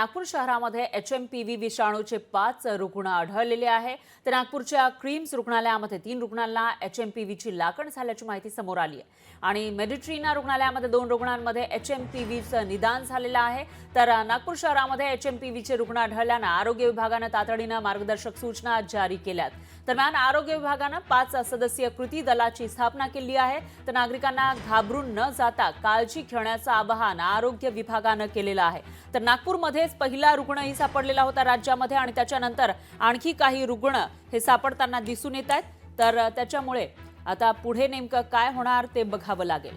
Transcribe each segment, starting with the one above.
नागपूर शहरामध्ये HMPV विषाणूचे 5 रुग्ण आढळलेले आहे। तर नागपूरच्या क्रीम्स रुग्णालयामध्ये 3 रुग्णांना HMPVची लागण झाल्याची माहिती समोर आली आहे आणि मेडिट्रीना रुग्णालयामध्ये 2 रुग्णांमध्ये HMPVचं निदान झालेलं आहे। तर नागपूर शहरामध्ये HMPVचे रुग्ण आढळल्याने आरोग्य विभागाने तातडीने मार्गदर्शक सूचना जारी केल्यात। दरम्यान आरोग्य विभागाने 5 सदस्यीय कृती दलाची स्थापना केली आहे। तर नागरिकांना घाबरून न जाता काळजी घेण्याचं आवाहन आरोग्य विभागाने केलेलं आहे। तर नागपूरमध्येच पहिला रुग्णही सापडलेला होता राज्यामध्ये आणि त्याच्यानंतर आणखी काही रुग्ण हे सापडताना दिसून येत आहेत। तर त्याच्यामुळे आता पुढे नेमकं काय होणार ते बघावं लागेल।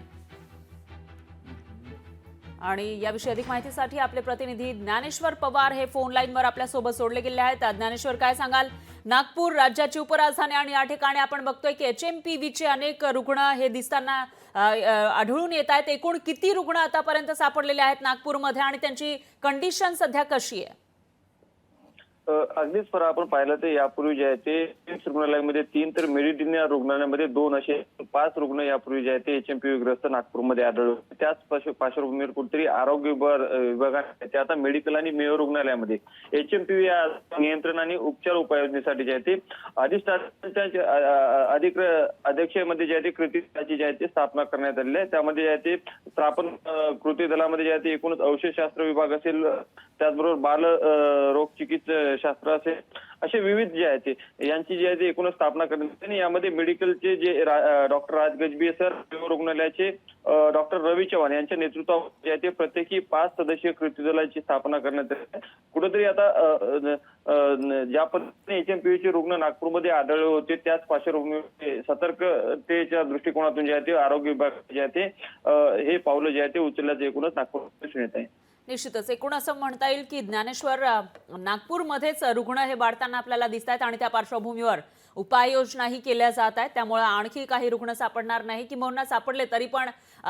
आणि याविषयी अधिक माहितीसाठी आपले प्रतिनिधी ज्ञानेश्वर पवार हे फोन लाईनवर आपल्या सोबत जोडले गेले आहेत। ज्ञानेश्वर, काय सांगाल? नागपूर राज्याची उपराजधानी आणि या ठिकाणी आपण बघतोय की HMPVचे अनेक रुग्ण हे दिसताना आढळून येत आहेत। एकूण किती रुग्ण आतापर्यंत सापडलेले आहेत नागपूरमध्ये आणि त्यांची कंडिशन सध्या कशी आहे? अगदीच आपण पाहिलं तर यापूर्वी जे आहे ते रुग्णालयामध्ये 3 तर मेडिट्रीना रुग्णालयामध्ये 2 असे 5 रुग्ण यापूर्वी जे आहे ते HMPV ग्रस्त नागपूरमध्ये आढळले। त्याच पार्श्वभूमीवर कुठेतरी आरोग्य विभागाने ते आता मेडिकल आणि मेयो रुग्णालयामध्ये HMPV नियंत्रण आणि उपचार उपाययोजनेसाठी जे आहे ते अधिष्ठानाच्या अध्यक्षतेमध्ये जे आहे ते कृती दलाची जे आहे ते स्थापना करण्यात आलेली आहे। त्यामध्ये जे आहे ते स्थापन कृती दलामध्ये जे आहे ते एकूणच औषधशास्त्र विभाग असेल, त्याचबरोबर बाल रोग चिकित्सा शास्त्र असेल, असे विविध जे आहे ते यांची जी आहे ते एकूणच स्थापना करण्यात आली। यामध्ये मेडिकलचे जे डॉक्टर राज गजबी सर, रुग्णालयाचे डॉक्टर रवी चव्हाण यांच्या नेतृत्वावर जे आहे ते प्रत्येकी 5 सदस्यीय कृती दलाची स्थापना करण्यात आली। कुठेतरी आता ज्या पद्धतीने HMPVचे रुग्ण नागपूरमध्ये आढळले होते त्याच पार्श्वभूमीवर सतर्कतेच्या दृष्टिकोनातून जे आहे ते आरोग्य विभाग जे आहे ते हे पावलं जे आहे ते उचलल्याचं एकूणच नागपूरमध्ये दिसून येत आहे। निश्चितच एकूण असं म्हणता येईल की ज्ञानेश्वर, नागपूरमध्येच रुग्ण हे वाढताना आपल्याला दिसत आहेत आणि त्या पार्श्वभूमीवर उपाययोजनाही केल्या जात आहेत। त्यामुळे आणखी काही रुग्ण सापडणार नाही, किंवा सापडले तरी पण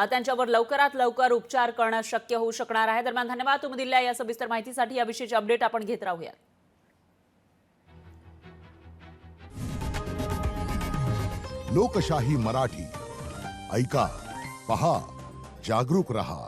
त्यांच्यावर लवकरात लवकर उपचार करणं शक्य होऊ शकणार आहे। दरम्यान धन्यवाद तुम्ही दिलेल्या या सविस्तर माहितीसाठी। याविषयीची अपडेट आपण घेत राहूया। लोकशाही मराठी ऐका, पहा, जागरूक रहा।